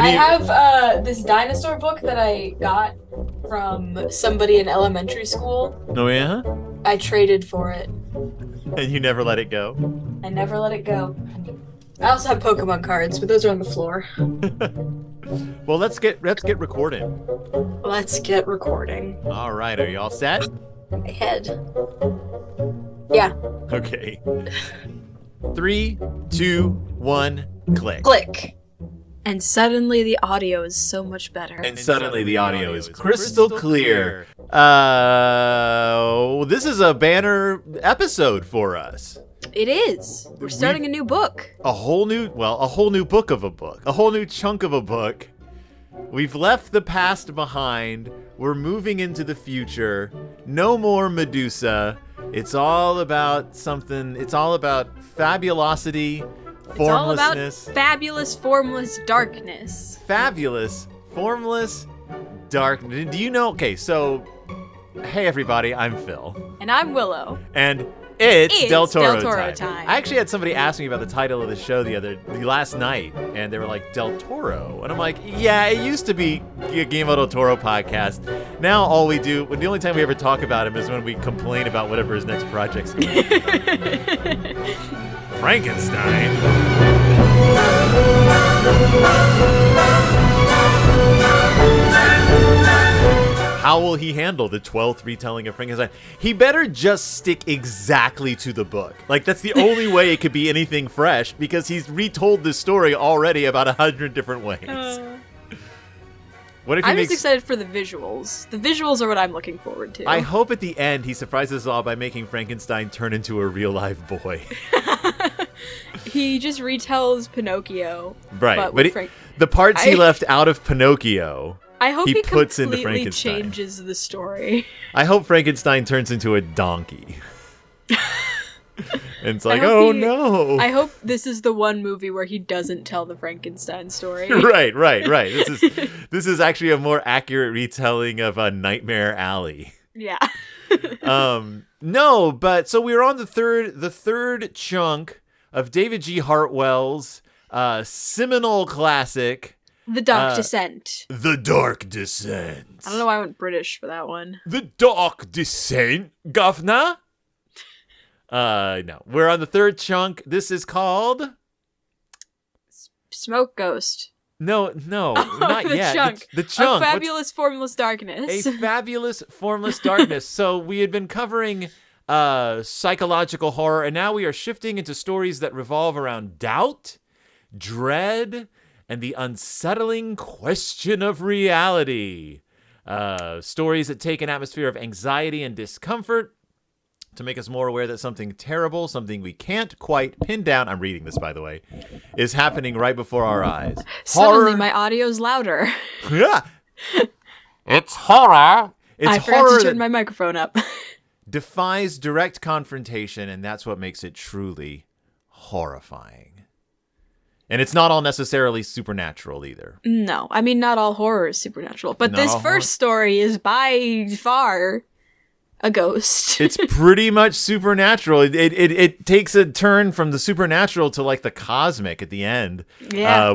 I have this dinosaur book that I got from somebody in elementary school. Oh, yeah? I traded for it. And you never let it go? I never let it go. I also have Pokemon cards, but those are on the floor. Well, let's get recording. Let's get recording. All right, are you all set? My head. Yeah. Okay. 3, 2, 1, click. Click. And suddenly the audio is so much better. And suddenly the audio is crystal clear. This is a banner episode for us. It is. We're starting a new book. A whole new book of a book. A whole new chunk of a book. We've left the past behind. We're moving into the future. No more Medusa. It's all about something. It's all about fabulosity, formlessness. It's all about fabulous, formless darkness. Fabulous, formless darkness. Do you know? Okay, so, hey everybody, I'm Phil. And I'm Willow. And it's Del Toro, time. I actually had somebody ask me about the title of the show the last night, and they were like, Del Toro. And I'm like, yeah, it used to be a Guillermo del Toro podcast. Now all we do, the only time we ever talk about him is when we complain about whatever his next project's going to be. Frankenstein. How will he handle the 12th retelling of Frankenstein? He better just stick exactly to the book. Like, that's the only way it could be anything fresh, because he's retold this story already about 100 different ways. What if I'm just excited for the visuals. The visuals are what I'm looking forward to. I hope at the end he surprises us all by making Frankenstein turn into a real live boy. He just retells Pinocchio. Right, but the parts he left out of Pinocchio, I hope he puts into completely Frankenstein. Changes the story. I hope Frankenstein turns into a donkey. And it's like, oh no. I hope this is the one movie where he doesn't tell the Frankenstein story. Right. This is actually a more accurate retelling of a Nightmare Alley. Yeah. No, but so we're on the third chunk of David G. Hartwell's seminal classic, The Dark Descent. The Dark Descent. I don't know why I went British for that one. The Dark Descent, governor. No, we're on the third chunk. This is called Smoke Ghost. No, not yet. Chunk. The chunk. A Fabulous Formless Darkness. A Fabulous Formless Darkness. So we had been covering psychological horror, and now we are shifting into stories that revolve around doubt, dread, and the unsettling question of reality. Stories that take an atmosphere of anxiety and discomfort to make us more aware that something terrible, something we can't quite pin down, I'm reading this, by the way, is happening right before our eyes. Suddenly, my audio's louder. Yeah. It's horror. It's I forgot to turn my microphone up. Defies direct confrontation, and that's what makes it truly horrifying. And it's not all necessarily supernatural either. No, I mean, not all horror is supernatural. But this first story is by far a ghost. It's pretty much supernatural. It takes a turn from the supernatural to like the cosmic at the end,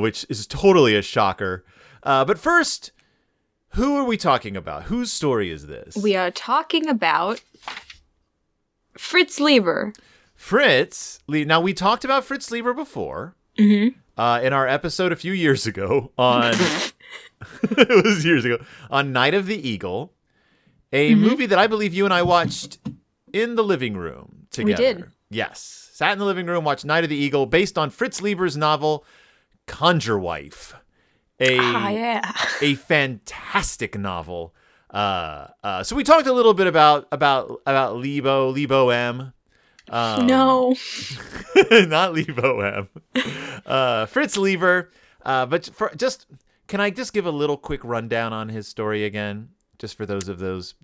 which is totally a shocker. But first, who are we talking about? Whose story is this? We are talking about Fritz Leiber. Now, we talked about Fritz Leiber before Mm-hmm. In our episode a few years ago on it was years ago on Night of the Eagle. A movie that I believe you and I watched in the living room together. We did. Yes. Sat in the living room, watched Night of the Eagle, based on Fritz Leiber's novel, Conjure Wife. A fantastic novel. So we talked a little bit about Lebo M. No. Not Lebo M. Fritz Leiber. But can I just give a little quick rundown on his story again? Just for those of those.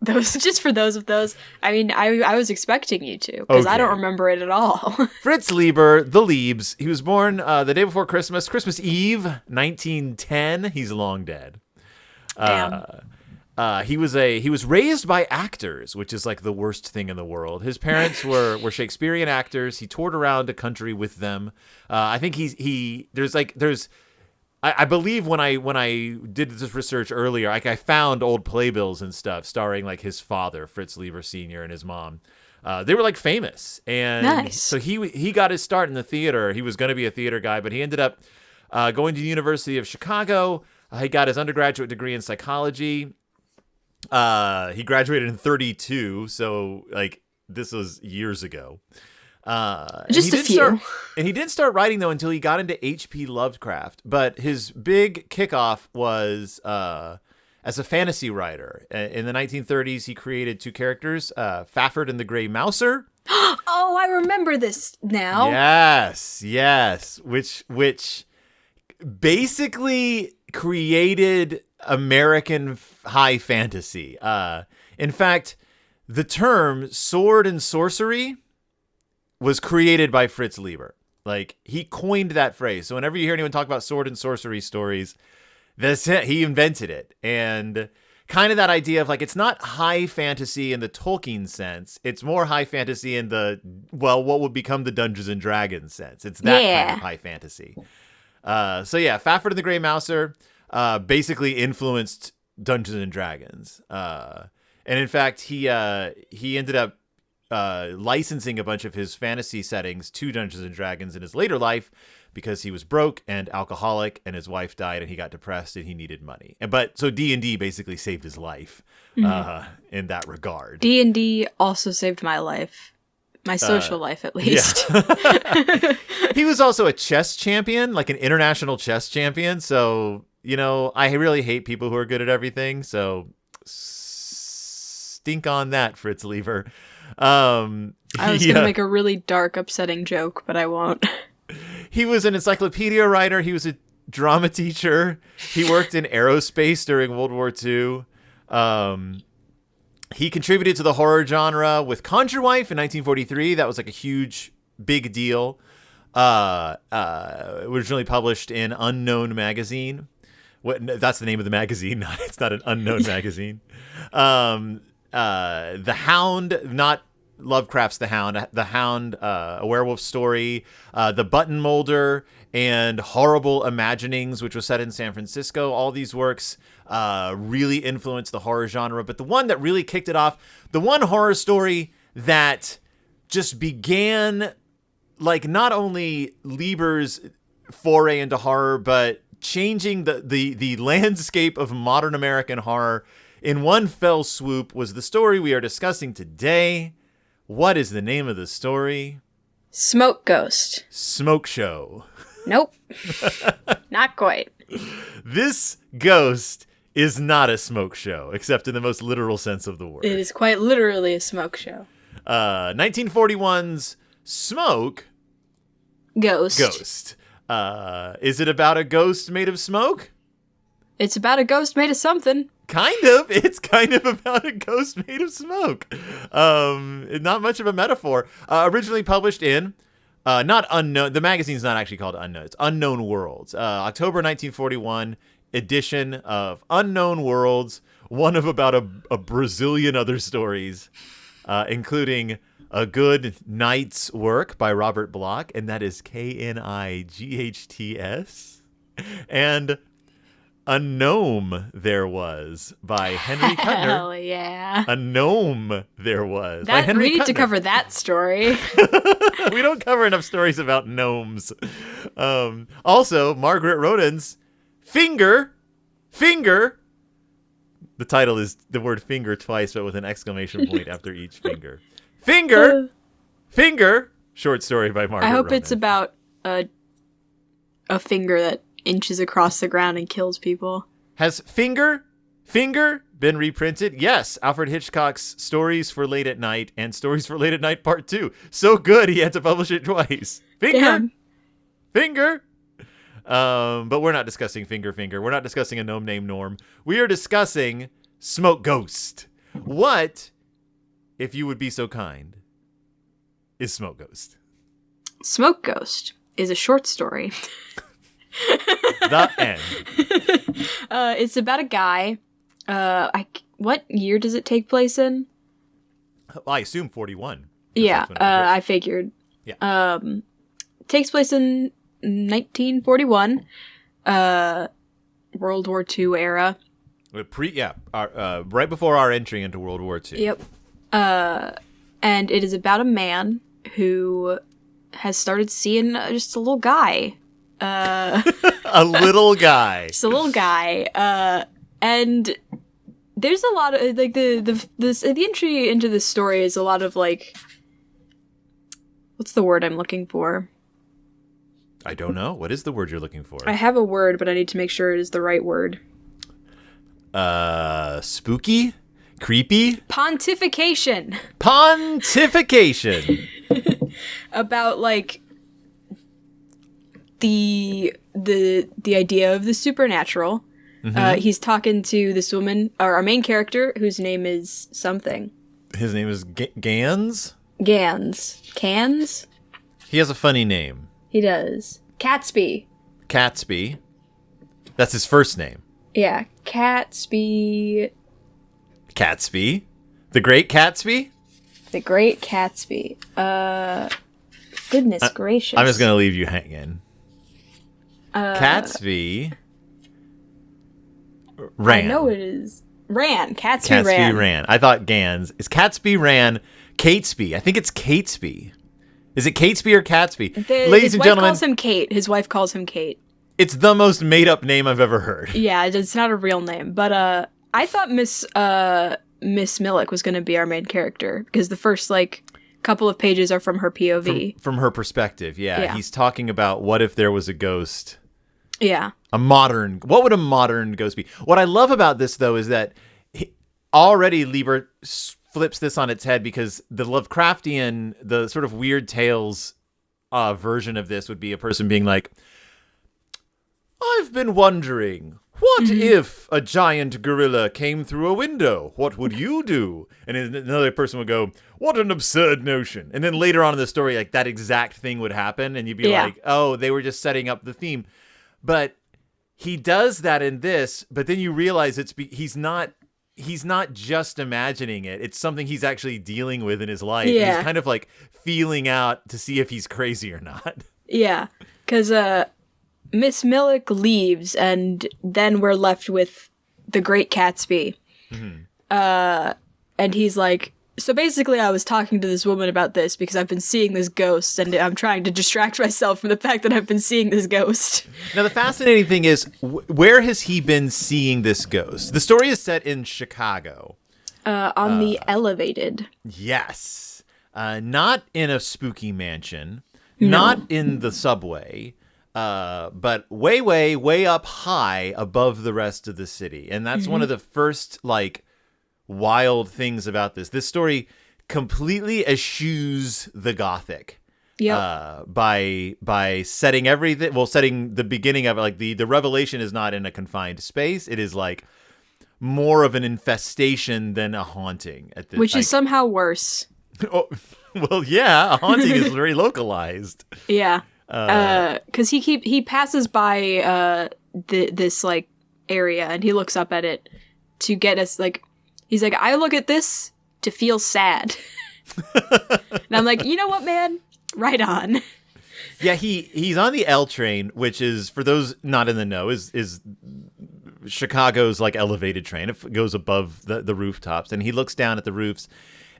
Just for those of those. I mean, I was expecting you to, because I don't remember it at all. Fritz Leiber, the Liebs. He was born the day before Christmas Eve, 1910. He's long dead. Damn. he was raised by actors, which is like the worst thing in the world. His parents were Shakespearean actors. He toured around the country with them. I think I believe when I did this research earlier, like I found old playbills and stuff starring like his father, Fritz Leiber Sr., and his mom. They were like famous, and nice. So he got his start in the theater. He was going to be a theater guy, but he ended up going to the University of Chicago. He got his undergraduate degree in psychology. He graduated in 1932, so like this was years ago. Just a few. And he didn't start writing though until he got into H.P. Lovecraft. But his big kickoff was as a fantasy writer. In the 1930s, he created two characters, Fafford and the Grey Mouser. Oh, I remember this now. Yes. Which basically created American high fantasy. In fact, the term sword and sorcery was created by Fritz Leiber. Like, he coined that phrase. So whenever you hear anyone talk about sword and sorcery stories, that's it. He invented it. And kind of that idea of like, it's not high fantasy in the Tolkien sense. It's more high fantasy in the, well, what would become the Dungeons and Dragons sense. It's that kind of high fantasy. So yeah, Fafford and the Grey Mouser basically influenced Dungeons and Dragons. And in fact, he ended up licensing a bunch of his fantasy settings to Dungeons and Dragons in his later life because he was broke and alcoholic, and his wife died, and he got depressed and he needed money. But so D&D basically saved his life in that regard. D&D also saved my life. My social life, at least. Yeah. He was also a chess champion, like an international chess champion. So, you know, I really hate people who are good at everything. So stink on that, Fritz Leiber. I was going to make a really dark, upsetting joke, but I won't. He was an encyclopedia writer. He was a drama teacher. He worked in aerospace during World War II. He contributed to the horror genre with Conjure Wife in 1943. That was like a huge, big deal. Originally published in Unknown magazine. That's the name of the magazine. It's not an Unknown magazine. The Hound, not Lovecraft's The Hound, a werewolf story, The Button Molder, and Horrible Imaginings, which was set in San Francisco. All these works really influenced the horror genre. But the one that really kicked it off, the one horror story that just began, like, not only Lieber's foray into horror, but changing the landscape of modern American horror in one fell swoop, was the story we are discussing today. What is the name of the story? Smoke Ghost. Smoke Show. Nope. Not quite. This ghost is not a smoke show, except in the most literal sense of the word. It is quite literally a smoke show. 1941's Smoke Ghost. Is it about a ghost made of smoke? It's about a ghost made of something. Kind of. It's kind of about a ghost made of smoke. Not much of a metaphor. Originally published in, not Unknown. The magazine's not actually called Unknown. It's Unknown Worlds. October 1941 edition of Unknown Worlds. One of about a Brazilian other stories, including A Good Night's Work by Robert Bloch, and that is Knights, and A Gnome There Was by Henry Kuttner. Hell yeah. A Gnome There Was by Henry We need Kuttner. to cover that story. We don't cover enough stories about gnomes. Also, Margaret Rodin's Finger. The title is the word finger twice, but with an exclamation point after each finger. Finger. Short story by Margaret I hope Rodin. it's about a finger that inches across the ground and kills people. Has Finger been reprinted? Yes. Alfred Hitchcock's Stories for Late at Night and Stories for Late at Night Part 2. So good, he had to publish it twice. Finger. But we're not discussing Finger. We're not discussing a gnome named Norm. We are discussing Smoke Ghost. What, if you would be so kind, is Smoke Ghost? Smoke Ghost is a short story. The end. It's about a guy. I what year does it take place in? I assume 41. Yeah, I figured. Yeah. Takes place in 1941, World War II era. Right before our entry into World War II. Yep. And it is about a man who has started seeing just a little guy. A little guy. Just a little guy. And there's a lot of like the entry into this story is a lot of like, what's the word I'm looking for? I don't know. What is the word you're looking for? I have a word, but I need to make sure it is the right word. Spooky? Creepy? Pontification. Pontification. About like the idea of the supernatural. Mm-hmm. He's talking to this woman, or our main character, whose name is something. His name is Gans? Cans? He has a funny name. He does. Catsby. That's his first name. Yeah, Catsby. The Great Catsby? The Great Catsby. Goodness gracious. I'm just going to leave you hanging. Catsby ran. I know it is. Catsby ran. I thought Gans. Is Catsby ran Catesby? I think it's Catesby. Is it Catesby or Catsby? Ladies and gentlemen. His wife calls him Kate. His wife calls him Kate. It's the most made-up name I've ever heard. Yeah, it's not a real name. But I thought Miss Millick was going to be our main character, because the first, like, couple of pages are from her POV. From her perspective, yeah. He's talking about what if there was a ghost. Yeah. What would a modern ghost be? What I love about this, though, is that already Leiber flips this on its head, because the Lovecraftian, the sort of weird tales version of this would be a person being like, I've been wondering, what if a giant gorilla came through a window? What would you do? And another person would go, what an absurd notion. And then later on in the story, like that exact thing would happen. And you'd be like, oh, they were just setting up the theme. But he does that in this, but then you realize he's not just imagining it. It's something he's actually dealing with in his life. Yeah. He's kind of like feeling out to see if he's crazy or not. Yeah. Because Miss Millick leaves, and then we're left with the Great Catsby. Mm-hmm. And he's like, so basically I was talking to this woman about this because I've been seeing this ghost, and I'm trying to distract myself from the fact that I've been seeing this ghost. Now, the fascinating thing is, where has he been seeing this ghost? The story is set in Chicago. On the Elevated. Yes. Not in a spooky mansion. No. Not in the subway. But way up high above the rest of the city. And that's one of the first, like, wild things about this. This story completely eschews the Gothic. Yep. By setting everything, setting the beginning of it, like the revelation is not in a confined space. It is like more of an infestation than a haunting. Which is somehow worse. Oh, well, yeah, a haunting is very localized. Yeah. Because he passes by this like area, and he looks up at it to get us like, he's like, I look at this to feel sad. And I'm like, you know what, man? Right on. Yeah, he's on the L train, which is, for those not in the know, is Chicago's like elevated train. It goes above the rooftops, and he looks down at the roofs,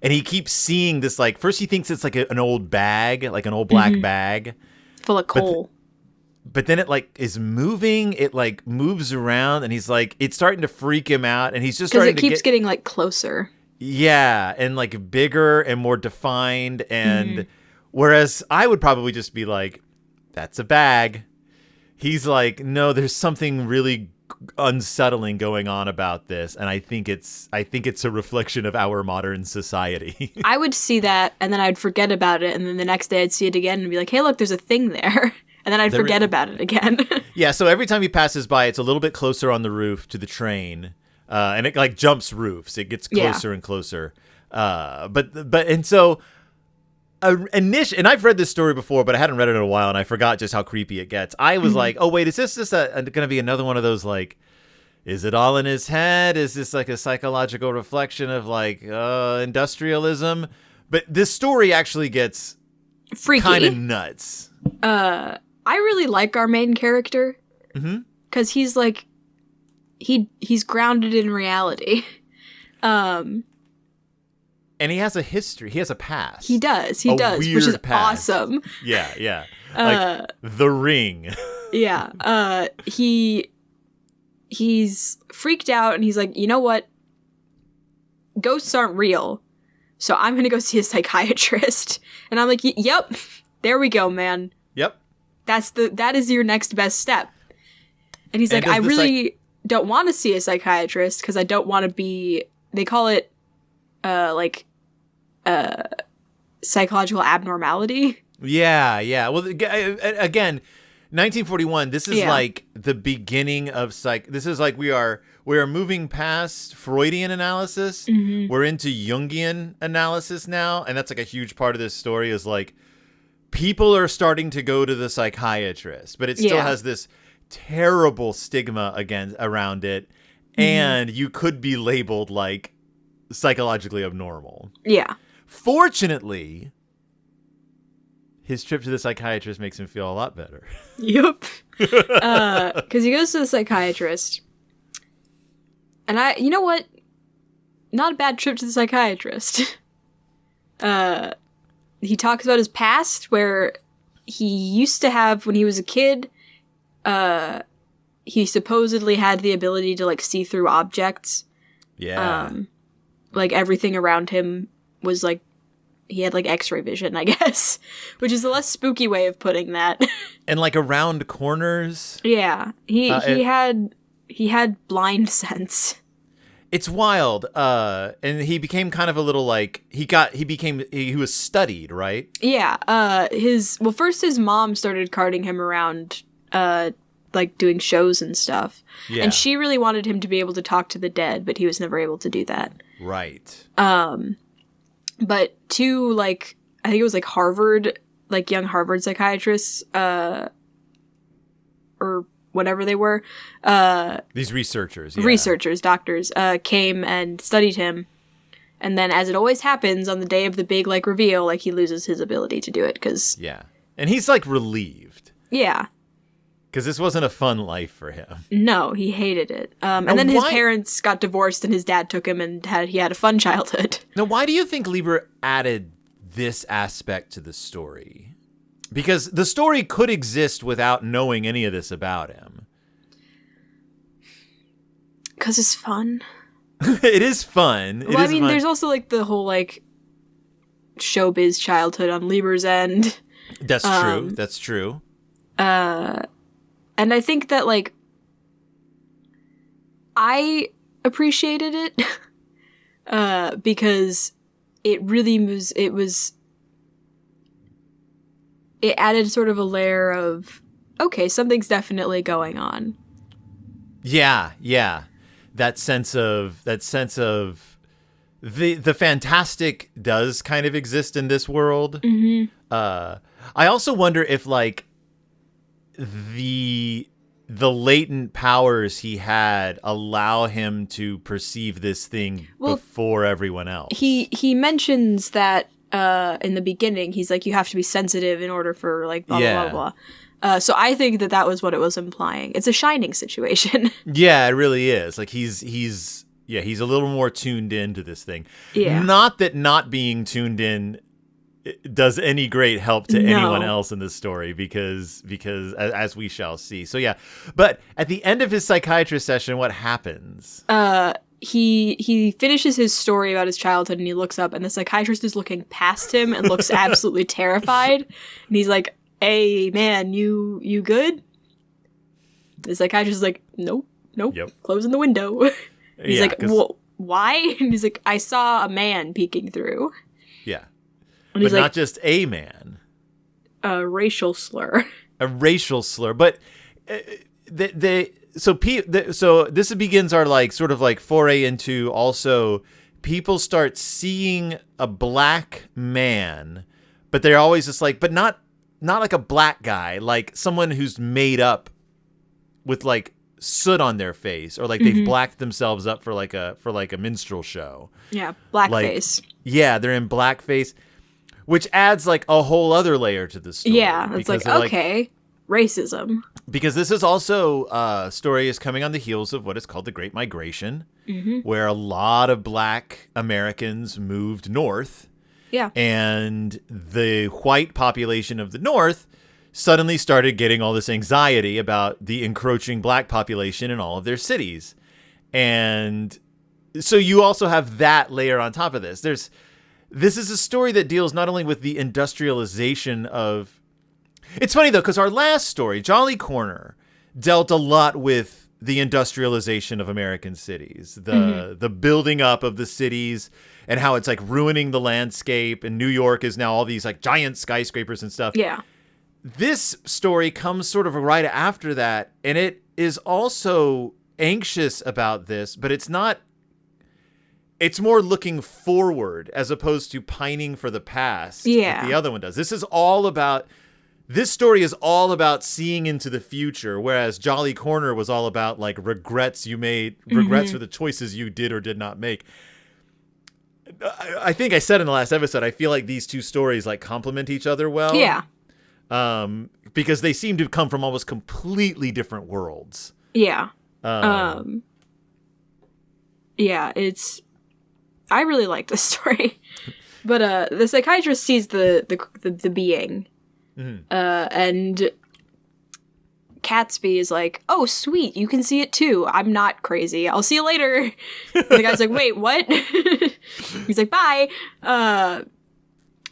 and he keeps seeing this, like, first he thinks it's like an old bag, like an old black bag. Full of coal. But then it like is moving. It like moves around, and he's like, it's starting to freak him out, and he's just starting to because it keeps getting like closer. Yeah, and like bigger and more defined. And whereas I would probably just be like, that's a bag. He's like, no, there's something really unsettling going on about this, and I think it's a reflection of our modern society. I would see that, and then I'd forget about it, and then the next day I'd see it again and be like, hey, look, there's a thing there. And then I'd forget about it again. Yeah, so every time he passes by, it's a little bit closer on the roof to the train, and it like jumps roofs. It gets closer and closer. And so and I've read this story before, but I hadn't read it in a while, and I forgot just how creepy it gets. I was like, oh wait, is this just going to be another one of those like is it all in his head? Is this like a psychological reflection of like industrialism? But this story actually gets freaky, kind of nuts. I really like our main character because he's like he's grounded in reality. And he has a history. He has a past. He does, which is past. awesome. Yeah. Like The Ring. Yeah. He's freaked out and he's like, you know what? Ghosts aren't real. So I'm going to go see a psychiatrist. And I'm like, yep, there we go, man. Yep. That is your next best step. And he's like, I really don't want to see a psychiatrist because I don't want to be, they call it psychological abnormality. Yeah. Well, again, 1941, this is like the beginning of this is like we are moving past Freudian analysis. We're into Jungian analysis now, and that's like a huge part of this story is like people are starting to go to the psychiatrist, but it still has this terrible stigma around it, and you could be labeled like psychologically abnormal. Yeah. Fortunately, his trip to the psychiatrist makes him feel a lot better. Yep. Because he goes to the psychiatrist. And you know what? Not a bad trip to the psychiatrist. He talks about his past, where he used to have, when he was a kid, he supposedly had the ability to, like, see through objects. Yeah. Like, everything around him was, like, he had, like, x-ray vision, I guess. Which is a less spooky way of putting that. And, like, around corners. Yeah. He had blind sense. It's wild. And he became kind of a little, like, he was studied, right? Yeah. First his mom started carting him around, like, doing shows and stuff. Yeah. And she really wanted him to be able to talk to the dead, but he was never able to do that. Right. But two, like, I think it was, like, Harvard, like, young Harvard psychiatrists, or whatever they were. These researchers. Yeah. Researchers, doctors, came and studied him. And then, as it always happens, on the day of the big, like, reveal, like, he loses his ability to do it, because... Yeah. And he's, like, relieved. Yeah. Because this wasn't a fun life for him. No, he hated it. And then his parents got divorced and his dad took him and he had a fun childhood. Now, why do you think Leiber added this aspect to the story? Because the story could exist without knowing any of this about him. Because it's fun. It is fun. There's also, like, the whole, like, showbiz childhood on Leiber's end. That's true. That's true. And I think that, like, I appreciated it because it really it added sort of a layer of, okay, something's definitely going on. Yeah. That sense of the fantastic does kind of exist in this world. I also wonder if, like, the latent powers he had allow him to perceive this thing before everyone else. He mentions that in the beginning. He's like, you have to be sensitive in order for, like, blah, blah, blah, blah. So I think that was what it was implying. It's a Shining situation. Yeah, it really is. Like, he's a little more tuned into this thing. Yeah. Not that not being tuned in does any great help to anyone else in this story, because as we shall see. So yeah, but at the end of his psychiatrist session, what happens? He finishes his story about his childhood and he looks up and the psychiatrist is looking past him and looks absolutely terrified. And he's like, "Hey man, you good?" The psychiatrist is like, Nope. Yep. Closing the window. He's like, well, why? And he's like, I saw a man peeking through. Yeah. And but not just a man. A racial slur. A racial slur. But so this begins our, like, sort of like foray into also people start seeing a black man, but they're always just like, but not like a black guy, like someone who's made up with, like, soot on their face, or like they've blacked themselves up for like a minstrel show. Yeah, blackface. Like, yeah, they're in blackface, which adds like a whole other layer to the story. Yeah, it's like, okay, racism. Because this is also story is coming on the heels of what is called the Great Migration, where a lot of Black Americans moved north. Yeah. And the white population of the North suddenly started getting all this anxiety about the encroaching Black population in all of their cities. And so you also have that layer on top of this. This is a story that deals not only with the industrialization of... It's funny, though, because our last story, Jolly Corner, dealt a lot with the industrialization of American cities, the building up of the cities, and how it's like ruining the landscape, and New York is now all these like giant skyscrapers and stuff. Yeah. This story comes sort of right after that, and it is also anxious about this, but it's not. It's more looking forward as opposed to pining for the past. Yeah. Like the other one does. This story is all about seeing into the future, whereas Jolly Corner was all about like regrets you made, regrets for the choices you did or did not make. I think I said in the last episode, I feel like these two stories like complement each other well. Yeah. Because they seem to come from almost completely different worlds. Yeah. Yeah, I really like this story. But the psychiatrist sees the being. And Catsby is like, oh, sweet, you can see it too. I'm not crazy. I'll see you later. And the guy's like, wait, what? He's like, bye.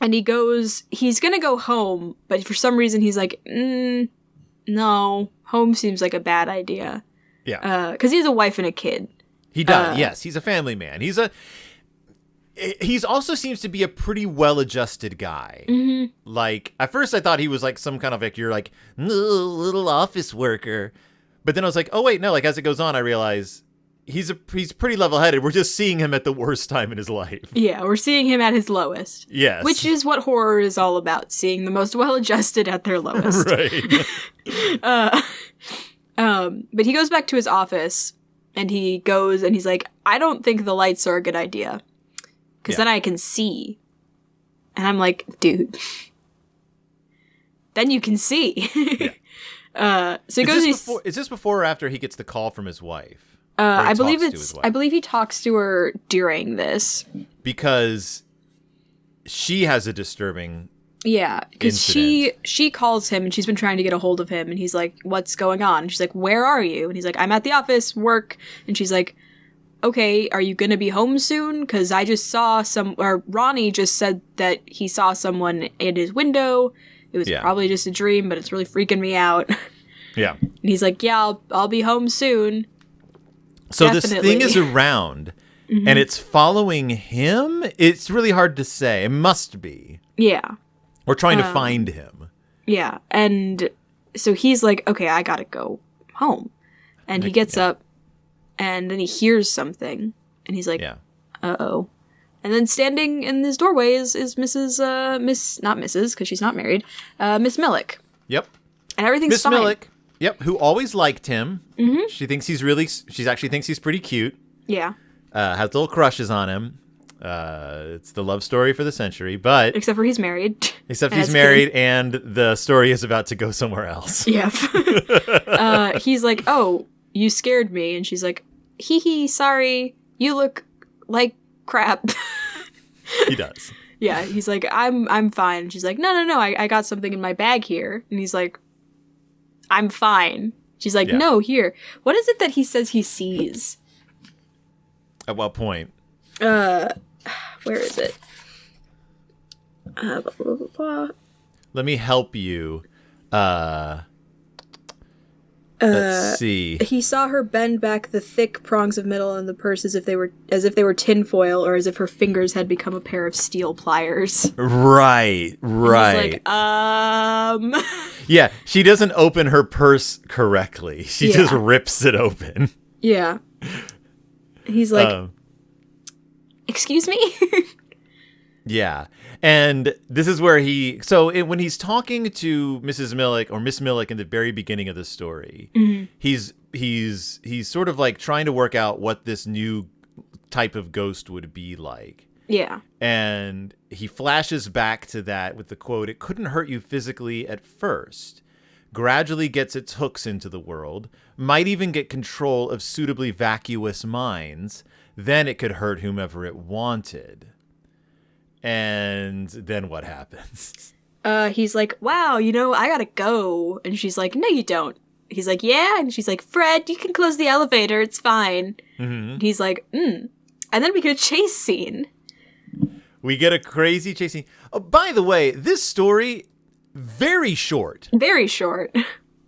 And he's gonna go home, but for some reason he's like, no, home seems like a bad idea. Yeah. Because he has a wife and a kid. He does, yes. He's a family man. He's also seems to be a pretty well-adjusted guy. Like, at first I thought he was like some kind of like, you're like, little office worker. But then I was like, oh wait, no, like as it goes on, I realize he's pretty level-headed. We're just seeing him at the worst time in his life. Yeah, we're seeing him at his lowest. Yes. Which is what horror is all about, seeing the most well-adjusted at their lowest. Right. But he goes back to his office, and he goes, and he's like, I don't think the lights are a good idea. Because then I can see. And I'm like, dude. Then you can see. So he goes... Is this before or after he gets the call from his wife? I believe he talks to her during this. Because she has a disturbing Yeah, because she calls him, and she's been trying to get a hold of him, and he's like, what's going on? And she's like, where are you? And he's like, I'm at the office, work. And she's like, okay, are you gonna be home soon? Because I just saw Ronnie just said that he saw someone in his window. It was probably just a dream, but it's really freaking me out. Yeah. And he's like, yeah, I'll be home soon. So Definitely. This thing is around, and it's following him? It's really hard to say. It must be. Yeah. We're trying to find him. Yeah, and so he's like, okay, I gotta go home. And he gets up, and then he hears something, and he's like, uh-oh. And then standing in his doorway is not Mrs., because she's not married, Miss Millick. Yep. And everything's fine. Miss Millick, who always liked him. Mm-hmm. She actually thinks he's pretty cute. Yeah. Has little crushes on him. It's the love story for the century, but... Except for he's married. Except he's married, and the story is about to go somewhere else. Yep. He's like, oh, you scared me. And she's like, hee, sorry, you look like crap. He does. Yeah, he's like, I'm fine. And she's like, no, I got something in my bag here. And he's like, I'm fine. She's like, no, here. What is it that he says he sees? At what point? Where is it? Blah, blah, blah, blah. Let me help you. Let's see. He saw her bend back the thick prongs of metal in the purse as if they were tinfoil, or as if her fingers had become a pair of steel pliers. Right. He's like, Yeah, she doesn't open her purse correctly. She just rips it open. Yeah. He's like, excuse me? Yeah. And this is where when he's talking to Mrs. Millick or Miss Millick in the very beginning of the story, he's sort of like trying to work out what this new type of ghost would be like. Yeah. And he flashes back to that with the quote, "It couldn't hurt you physically at first. Gradually gets its hooks into the world, might even get control of suitably vacuous minds. Then it could hurt whomever it wanted." And then what happens? He's like, "Wow, I gotta go." And she's like, "No, you don't." He's like, "Yeah." And she's like, "Fred, you can close the elevator. It's fine." And he's like, And then we get a chase scene. We get a crazy chase scene. Oh, by the way, this story, very short. Very short.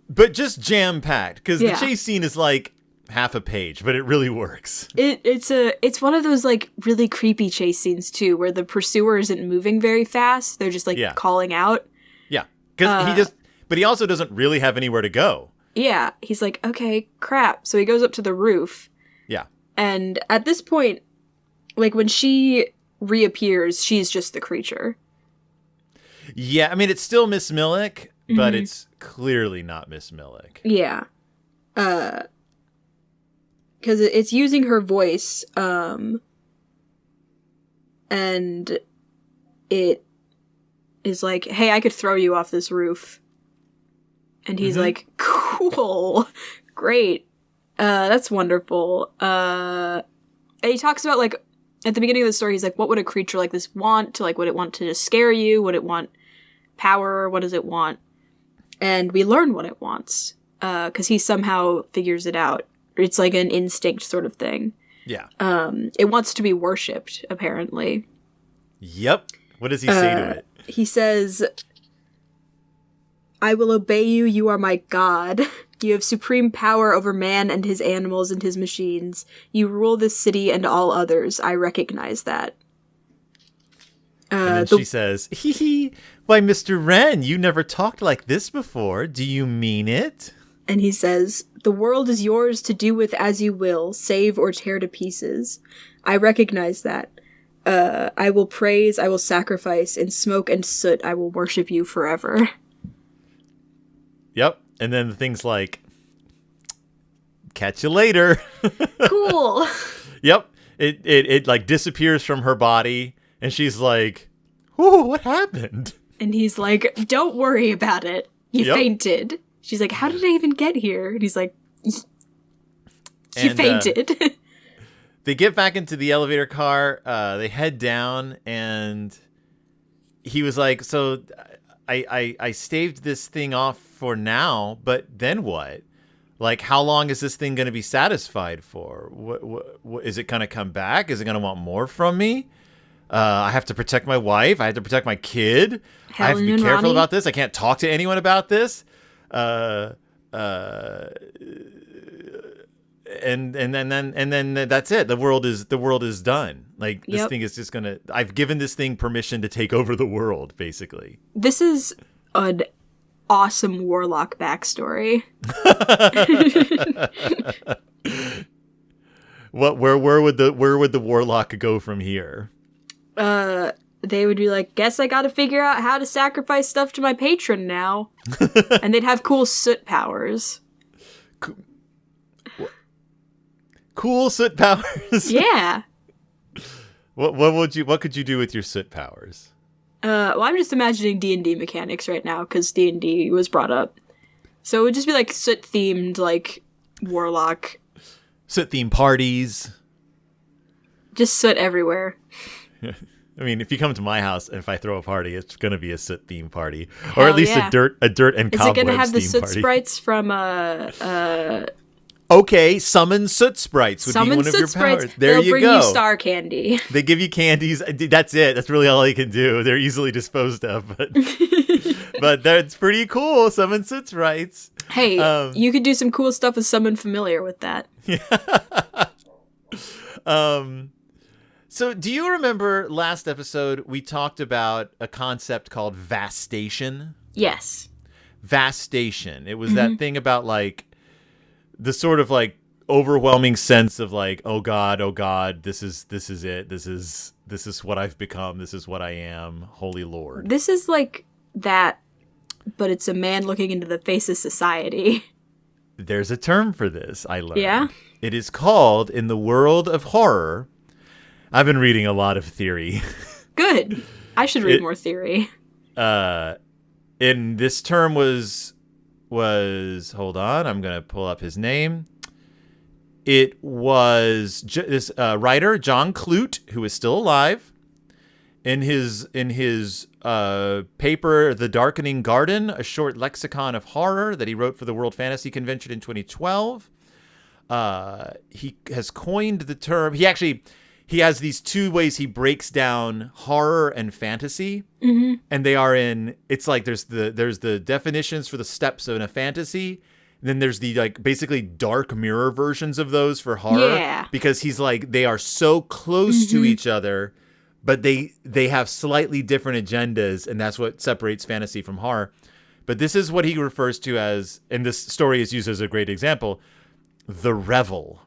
But just jam-packed. Because Yeah. the chase scene is like half a page, but it really works. It's one of those like really creepy chase scenes too, where the pursuer isn't moving very fast. They're just like calling out. Yeah. Because but he also doesn't really have anywhere to go. Yeah. He's like, okay, crap. So he goes up to the roof. Yeah. And at this point, like when she reappears, she's just the creature. Yeah, I mean, it's still Miss Millick, but it's clearly not Miss Millick. Yeah. Because it's using her voice, and it is like, "Hey, I could throw you off this roof." And he's like, "Cool. Great. That's wonderful." And he talks about, like, at the beginning of the story, he's like, what would a creature like this want? Would it want to just scare you? Would it want power? What does it want? And we learn what it wants, because he somehow figures it out. It's like an instinct sort of thing. Yeah. It wants to be worshipped, apparently. Yep. What does he say to it? He says, "I will obey you. You are my god. You have supreme power over man and his animals and his machines. You rule this city and all others. I recognize that." And then she says, "Hee hee, why, Mr. Wren, you never talked like this before. Do you mean it?" And he says, "The world is yours to do with as you will, save or tear to pieces. I recognize that. I will praise, I will sacrifice, in smoke and soot I will worship you forever." Yep. And then the thing's like, "Catch you later." Cool. Yep. It like disappears from her body, and she's like, "Whoa, what happened?" And he's like, "Don't worry about it. You fainted." She's like, "How did I even get here?" And he's like, "You fainted." They get back into the elevator car. They head down, and he was like, "So I staved this thing off for now, but then what? Like, how long is this thing going to be satisfied for? What is it going to come back? Is it going to want more from me? I have to protect my wife. I have to protect my kid. I have to be careful about this. I can't talk to anyone about this." And then that's it. The world is done. Like, this thing is just gonna. I've given this thing permission to take over the world, basically. This is an awesome warlock backstory. Where would the warlock go from here? They would be like, "Guess I gotta figure out how to sacrifice stuff to my patron now." And they'd have cool soot powers. Cool soot powers? Yeah. What could you do with your soot powers? Well, I'm just imagining D&D mechanics right now, because D&D was brought up. So it would just be like soot-themed, like, warlock. Soot-themed parties. Just soot everywhere. I mean, if you come to my house and if I throw a party, it's going to be a soot theme party, or at least a dirt and cobwebs theme party. Is it going to have the soot sprites from Okay, summon soot sprites would be one of your powers. There you go. They'll bring you star candy. They give you candies. That's it. That's really all they can do. They're easily disposed of, but that's pretty cool. Summon soot sprites. Hey, you could do some cool stuff with Summon Familiar with that. So do you remember last episode we talked about a concept called vastation? Yes. Vastation. It was that thing about like the sort of like overwhelming sense of like, oh God, this is it. This is what I've become. This is what I am. Holy Lord. This is like that, but it's a man looking into the face of society. There's a term for this, I learned. Yeah? It is called, in the world of horror, I've been reading a lot of theory. Good. I should read more theory. And this term was hold on, I'm going to pull up his name. It was this writer, John Clute, who is still alive. In his paper, The Darkening Garden, a short lexicon of horror that he wrote for the World Fantasy Convention in 2012, he has coined the term. He has these two ways he breaks down horror and fantasy, and they are it's like there's the definitions for the steps in a fantasy. And then there's the like basically dark mirror versions of those for horror, because he's like they are so close to each other. But they have slightly different agendas, and that's what separates fantasy from horror. But this is what he refers to as, and this story is used as a great example, the revel.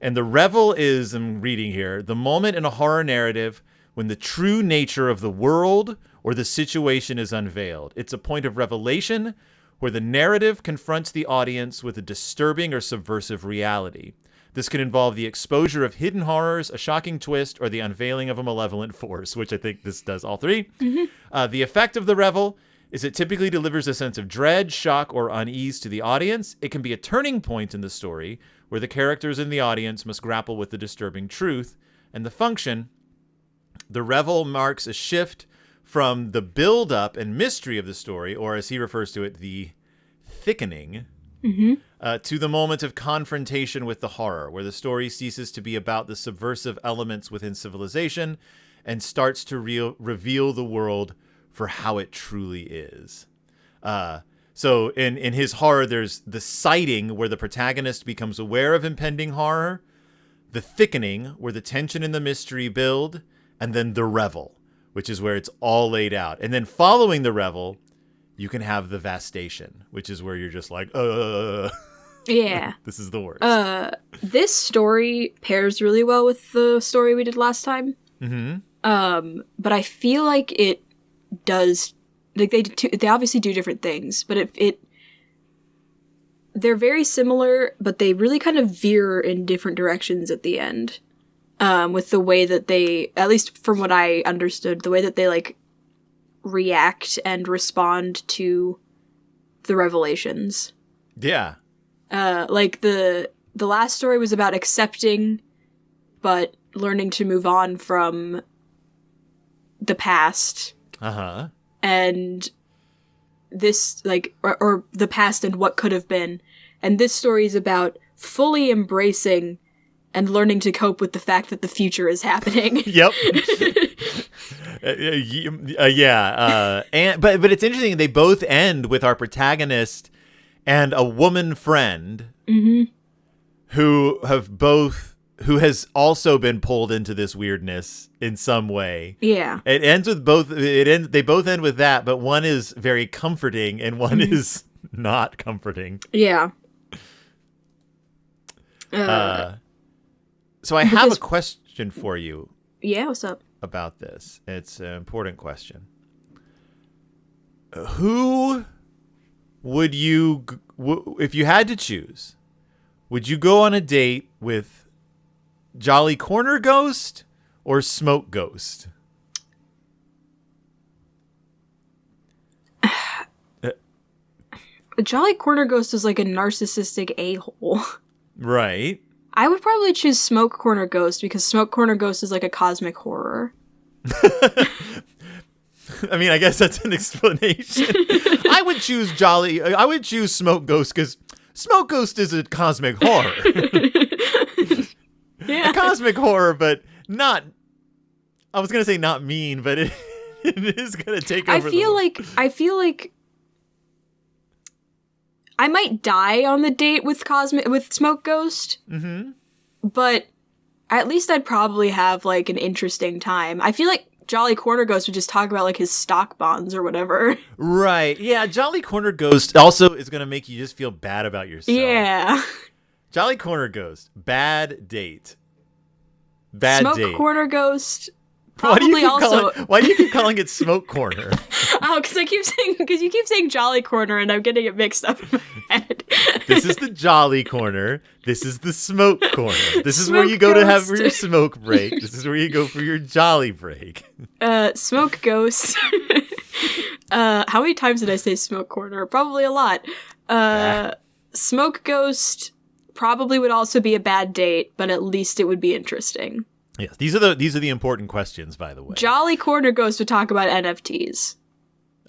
And the revel is, I'm reading here, the moment in a horror narrative when the true nature of the world or the situation is unveiled. It's a point of revelation where the narrative confronts the audience with a disturbing or subversive reality. This can involve the exposure of hidden horrors, a shocking twist, or the unveiling of a malevolent force, which I think this does all three. The effect of the revel is it typically delivers a sense of dread, shock, or unease to the audience. It can be a turning point in the story where the characters in the audience must grapple with the disturbing truth. And the function, the revel marks a shift from the build-up and mystery of the story, or as he refers to it, the thickening, to the moment of confrontation with the horror, where the story ceases to be about the subversive elements within civilization and starts to reveal the world for how it truly is. So in his horror, there's the sighting, where the protagonist becomes aware of impending horror, the thickening, where the tension and the mystery build, and then the revel, which is where it's all laid out. And then following the revel, you can have the vastation, which is where you're just like, Yeah. This is the worst. This story pairs really well with the story we did last time. But I feel like it does, like they obviously do different things, but they're very similar, but they really kind of veer in different directions at the end. With the way that they, at least from what I understood, the way that they like react and respond to the revelations. Yeah. Like the last story was about accepting, but learning to move on from the past. And this, like, or the past and what could have been. And this story is about fully embracing and learning to cope with the fact that the future is happening. Yep. But it's interesting. They both end with our protagonist and a woman friend who has also been pulled into this weirdness in some way. Yeah. It ends with both. They both end with that, but one is very comforting and one is not comforting. Yeah. So I have a question for you. Yeah, what's up? About this. It's an important question. Who would you, if you had to choose, would you go on a date with Jolly Corner Ghost or Smoke Ghost? Jolly Corner Ghost is like a narcissistic a-hole. Right. I would probably choose Smoke Corner Ghost because Smoke Corner Ghost is like a cosmic horror. I mean, I guess that's an explanation. I would choose Smoke Ghost because Smoke Ghost is a cosmic horror. Yeah. A cosmic horror, but not, I was going to say not mean, but it is going to take over. I feel like I might die on the date with Smoke Ghost. But at least I'd probably have like an interesting time. I feel like Jolly Corner Ghost would just talk about like his stock bonds or whatever. Right. Yeah, Jolly Corner Ghost also is going to make you just feel bad about yourself. Yeah. Jolly Corner Ghost. Bad date. Bad Smoke date. Corner Ghost. Probably Why do you keep calling it Smoke Corner? Oh, because you keep saying Jolly Corner, and I'm getting it mixed up in my head. This is the Jolly Corner. This is the Smoke Corner. This is where Smoke you go to have Ghost. your smoke break. This is where you go for your Jolly break. Smoke Ghost. How many times did I say Smoke Corner? Probably a lot. Smoke Ghost probably would also be a bad date, but at least it would be interesting. Yes, these are the important questions, by the way. Jolly Corner Ghost would talk about NFTs.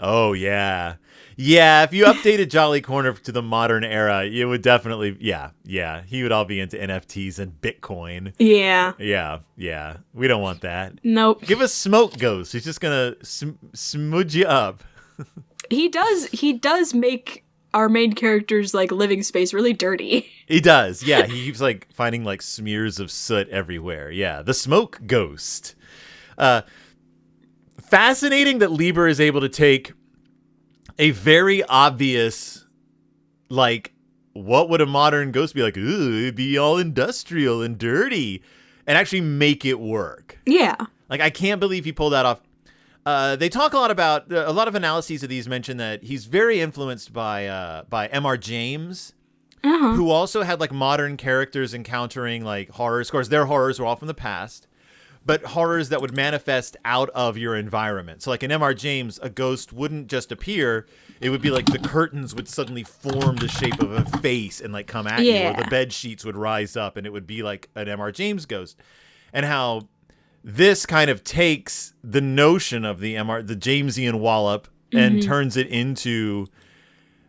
Oh yeah, yeah. If you updated Jolly Corner to the modern era, it would definitely, yeah. He would all be into NFTs and Bitcoin. Yeah. Yeah. We don't want that. Nope. Give us Smoke Ghost. He's just gonna smudge you up. He does make our main character's like living space really dirty. He does. Yeah, he keeps like finding like smears of soot everywhere. Yeah, the Smoke Ghost. Fascinating that Leiber is able to take a very obvious, like, what would a modern ghost be like? Ooh, it'd be all industrial and dirty, and actually make it work. Yeah. Like, I can't believe he pulled that off. They talk a lot about, a lot of analyses of these mention that he's very influenced by M.R. James, who also had like modern characters encountering like horrors. Of course, their horrors were all from the past, but horrors that would manifest out of your environment. So like in M.R. James, a ghost wouldn't just appear. It would be like the curtains would suddenly form the shape of a face and like come at you, or the bed sheets would rise up and it would be like an M.R. James ghost. And how this kind of takes the notion of the Jamesian wallop and turns it into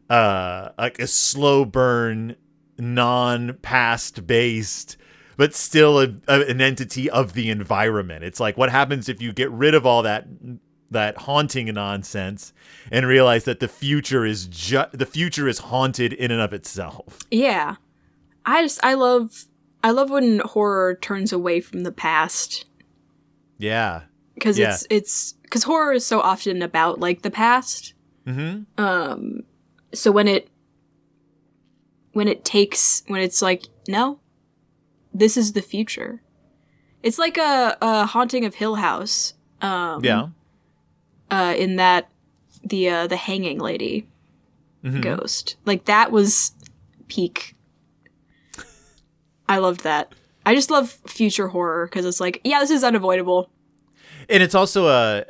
like a slow burn, non-past based, but still an entity of the environment. It's like, what happens if you get rid of all that haunting nonsense and realize that the future is haunted in and of itself. Yeah. I love when horror turns away from the past. Yeah. Because it's because horror is so often about like the past. Mm-hmm. So when it's like, no, this is the future. It's like a Haunting of Hill House. In that the hanging lady ghost, like that was peak. I loved that. I just love future horror because it's like, yeah, this is unavoidable. And it's also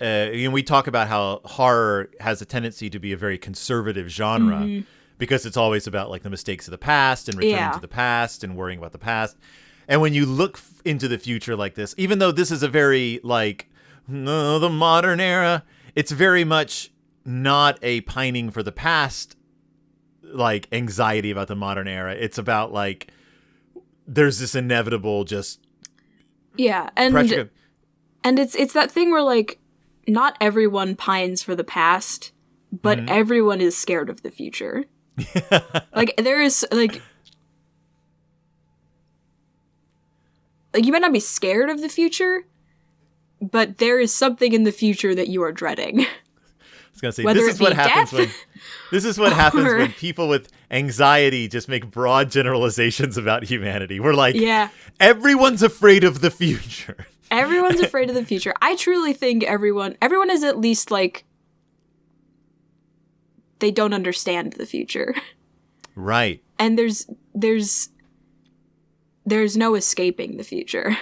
we talk about how horror has a tendency to be a very conservative genre because it's always about like the mistakes of the past and returning to the past and worrying about the past. And when you look into the future like this, even though this is a very like the modern era, it's very much not a pining for the past, like anxiety about the modern era. It's about like there's this inevitable just pressure. And it's that thing where like not everyone pines for the past, but everyone is scared of the future. Like there is like you might not be scared of the future, but there is something in the future that you are dreading. I was gonna say, this is what happens when people with anxiety just make broad generalizations about humanity. We're like, everyone's afraid of the future. Everyone's afraid of the future. I truly think everyone is at least like they don't understand the future. Right. And there's no escaping the future.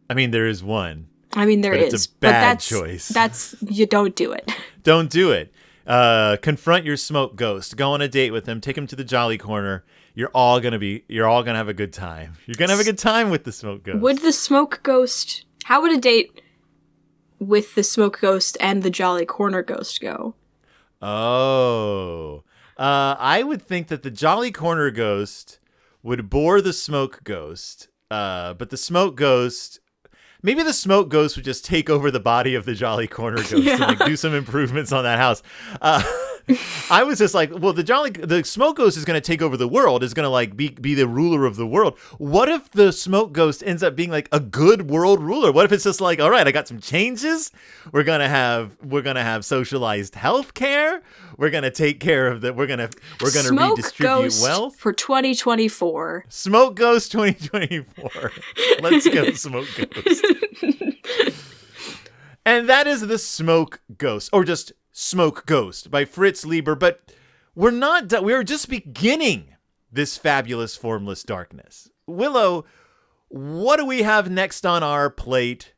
I mean, there is one. I mean, there is. It's a bad choice. You don't do it. Don't do it. Confront your smoke ghost. Go on a date with him. Take him to the Jolly Corner. You're all gonna have a good time. You're gonna have a good time with the smoke ghost. Would the smoke ghost? How would a date with the smoke ghost and the Jolly Corner ghost go? Oh, I would think that the Jolly Corner ghost would bore the smoke ghost, but the smoke ghost. Maybe the smoke ghost would just take over the body of the Jolly Corner ghost and like do some improvements on that house. I was just like, well, the smoke ghost is going to take over the world, is going to like be the ruler of the world. What if the smoke ghost ends up being like a good world ruler? What if it's just like, all right, I got some changes. We're going to have socialized health care. We're going to take care of that. We're going to redistribute ghost wealth for 2024. Smoke Ghost 2024. Let's go, Smoke Ghost. And that is the Smoke Ghost, or just Smoke Ghost by Fritz Leiber. But we're not done. We're just beginning this fabulous formless darkness. Willow, what do we have next on our plate?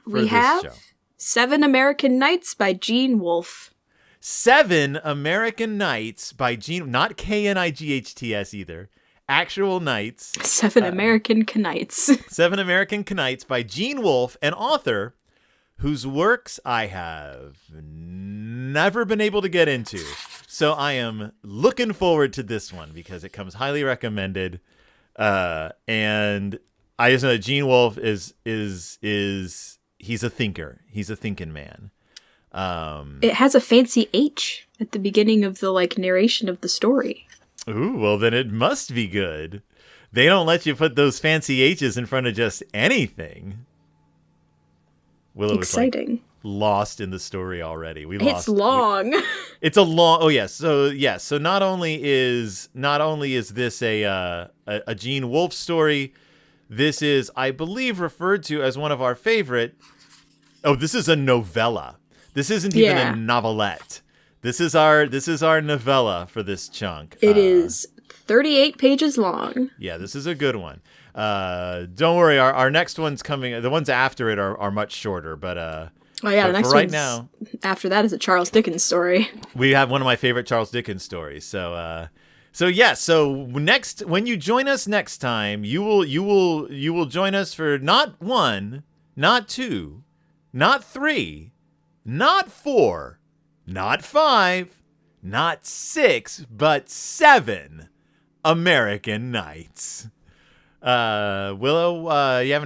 We have 7 American Nights by Gene Wolfe. 7 American Nights by Gene, not Knights either. Actual Nights. 7 American Knights. 7 American Knights by Gene Wolfe, an author whose works I have never been able to get into. So I am looking forward to this one because it comes highly recommended. And I just know that Gene Wolfe is he's a thinker. He's a thinking man. It has a fancy H at the beginning of the like narration of the story. Ooh, well then it must be good. They don't let you put those fancy H's in front of just anything. Willow Exciting. Was like lost in the story already. It's long. It's a long. Oh yes. So yes. So not only is this a Gene Wolfe story, this is, I believe, referred to as one of our favorite. Oh, this is a novella. This isn't even a novelette. This is our novella for this chunk. It is 38 pages long. Yeah, this is a good one. Don't worry, our next one's coming. The ones after it are much shorter, but oh yeah, the next right one's now after that is a Charles Dickens story. We have one of my favorite Charles Dickens stories. So next, when you join us next time, you will join us for not 1, not 2, not 3, not 4, not 5, not 6, but 7 American Nights. Willow, you have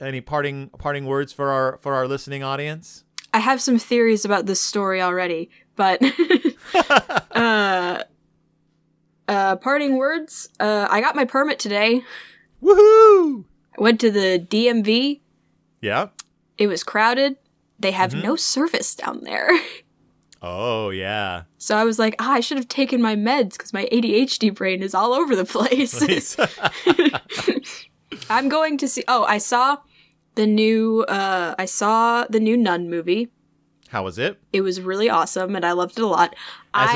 any parting words for our listening audience? I have some theories about this story already, but parting words. I got my permit today. Woohoo! I went to the DMV. Yeah. It was crowded. They have no service down there. Oh, yeah. So I was like, I should have taken my meds because my ADHD brain is all over the place. I'm going to see... Oh, I saw the new Nun movie. How was it? It was really awesome, and I loved it a lot. As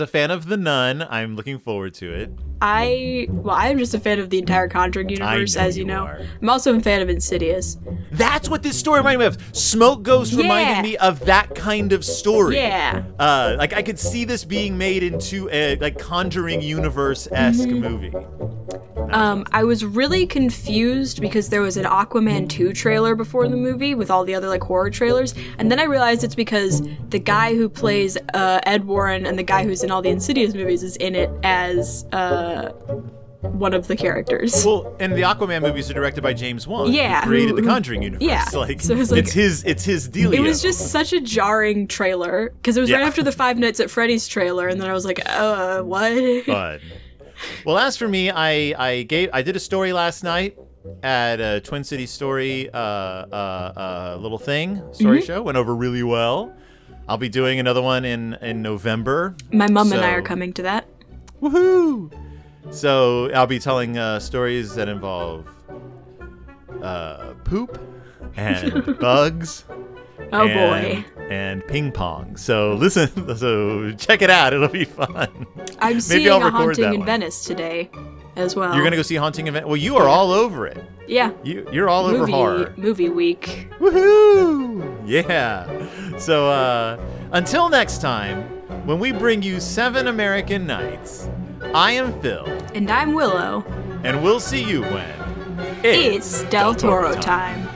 a fan of The Nun, I'm looking forward to it. I'm just a fan of the entire Conjuring universe, as you know. I'm also a fan of Insidious. That's what this story reminded me of. Smoke Ghost reminded me of that kind of story. Yeah. Like I could see this being made into a like Conjuring universe-esque movie. I was really confused because there was an Aquaman 2 trailer before the movie with all the other like horror trailers, and then I realized it's because the guy who plays Ed Warren and the guy who's in all the Insidious movies is in it as one of the characters. Well, and the Aquaman movies are directed by James Wan, who created the Conjuring universe. Yeah, like, so it was like, it's his dealio. It was just such a jarring trailer because it was right after the Five Nights at Freddy's trailer, and then I was like, what? Fun. Well, as for me, I did a story last night at a Twin City Story little story show. Went over really well. I'll be doing another one in November. My mom and I are coming to that. Woohoo! So I'll be telling stories that involve poop and bugs. Oh boy. And ping pong. So check it out. It'll be fun. I'm seeing A Haunting in Venice today as well. You're going to go see Haunting in Venice? Well, you are all over it. Yeah. You're all over horror. Movie week. Woohoo! Yeah. So until next time, when we bring you 7 American Nights, I am Phil. And I'm Willow. And we'll see you when it's Del Toro time.